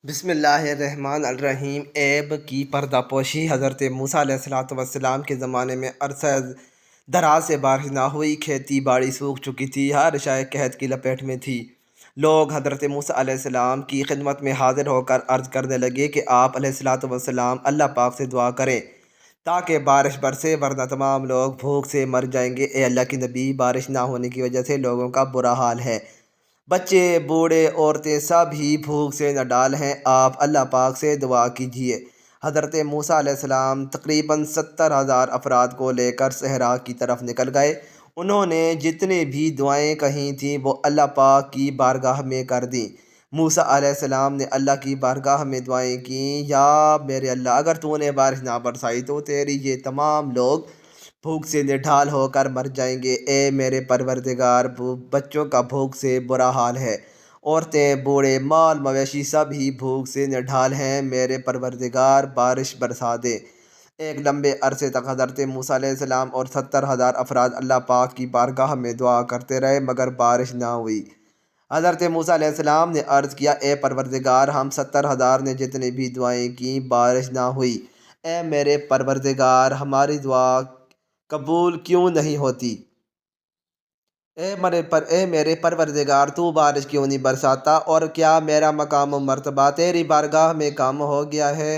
بسم اللہ الرحمن الرحیم۔ عیب کی پردہ پوشی۔ حضرت موسیٰ علیہ السلام کے زمانے میں عرصہ دراز سے بارش نہ ہوئی، کھیتی باڑی سوکھ چکی تھی، ہر شے قحط کی لپیٹ میں تھی۔ لوگ حضرت موسیٰ علیہ السلام کی خدمت میں حاضر ہو کر عرض کرنے لگے کہ آپ علیہ السلام اللہ پاک سے دعا کریں تاکہ بارش برسے، ورنہ تمام لوگ بھوک سے مر جائیں گے۔ اے اللہ کے نبی، بارش نہ ہونے کی وجہ سے لوگوں کا برا حال ہے، بچے بوڑھے عورتیں سب ہی بھوک سے نڈال ہیں، آپ اللہ پاک سے دعا کیجیے۔ حضرت موسیٰ علیہ السلام تقریباً 70,000 افراد کو لے کر صحرا کی طرف نکل گئے۔ انہوں نے جتنی بھی دعائیں کہی تھیں وہ اللہ پاک کی بارگاہ میں کر دیں۔ موسیٰ علیہ السلام نے اللہ کی بارگاہ میں دعائیں کیں، یا میرے اللہ، اگر تو نے بارش نہ برسائی تو تیری یہ تمام لوگ بھوک سے نڈھال ہو کر مر جائیں گے۔ اے میرے پروردگار، بچوں کا بھوک سے برا حال ہے، عورتیں بوڑھے مال مویشی سب ہی بھوک سے نڈھال ہیں، میرے پروردگار بارش برسا دے۔ ایک لمبے عرصے تک حضرت موسیٰ علیہ السلام اور 70,000 افراد اللہ پاک کی بارگاہ میں دعا کرتے رہے، مگر بارش نہ ہوئی۔ حضرت موسیٰ علیہ السلام نے عرض کیا، اے پروردگار، ہم 70,000 نے جتنی بھی دعائیں کیں بارش نہ ہوئی۔ اے میرے پروردگار، ہماری دعا قبول کیوں نہیں ہوتی؟ اے میرے پروردگار، تو بارش کیوں نہیں برساتا؟ اور کیا میرا مقام و مرتبہ تیری بارگاہ میں کم ہو گیا ہے؟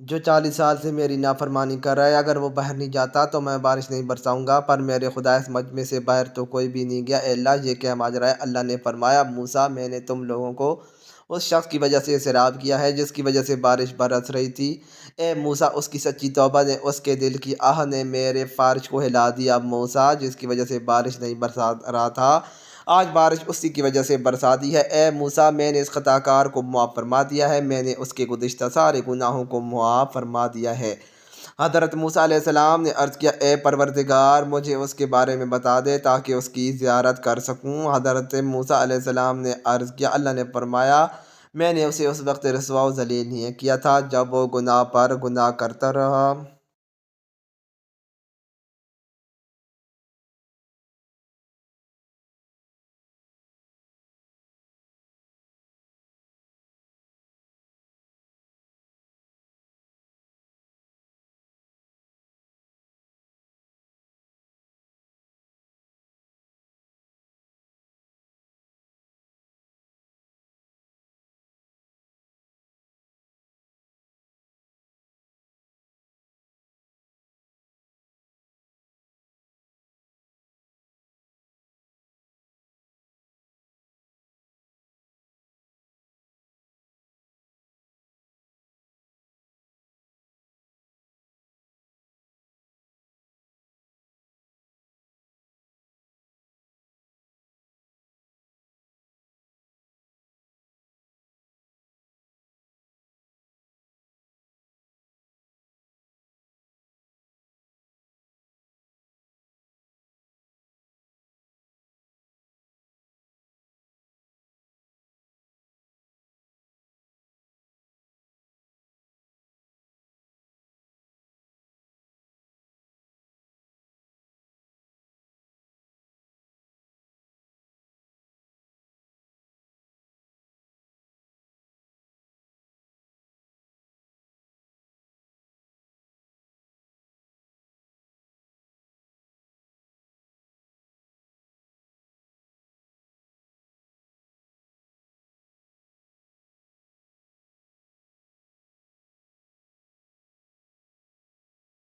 جو 40 سال سے میری نافرمانی کر رہا ہے، اگر وہ باہر نہیں جاتا تو میں بارش نہیں برساؤں گا، پر میرے خدا اس مجمع سے باہر تو کوئی بھی نہیں گیا۔ اے اللہ، یہ کیا ماجرا ہے؟ اللہ نے فرمایا، موسیٰ، میں نے تم لوگوں کو اس شخص کی وجہ سے سیراب کیا ہے جس کی وجہ سے بارش برس رہی تھی۔ اے موسیٰ، اس کی سچی توبہ نے، اس کے دل کی آہ نے میرے فارش کو ہلا دیا۔ موسیٰ، جس کی وجہ سے بارش نہیں برسا رہا تھا، آج بارش اسی کی وجہ سے برسا دی ہے۔ اے موسیٰ، میں نے اس خطا کار کو معاف فرما دیا ہے، میں نے اس کے گزشتہ سارے گناہوں کو معاف فرما دیا ہے۔ حضرت موسیٰ علیہ السلام نے عرض کیا، اے پروردگار مجھے اس کے بارے میں بتا دے تاکہ اس کی زیارت کر سکوں۔ حضرت موسیٰ علیہ السلام نے عرض کیا، اللہ نے فرمایا میں نے اسے اس وقت رسوا و ذلیل نہیں کیا تھا جب وہ گناہ پر گناہ کرتا رہا۔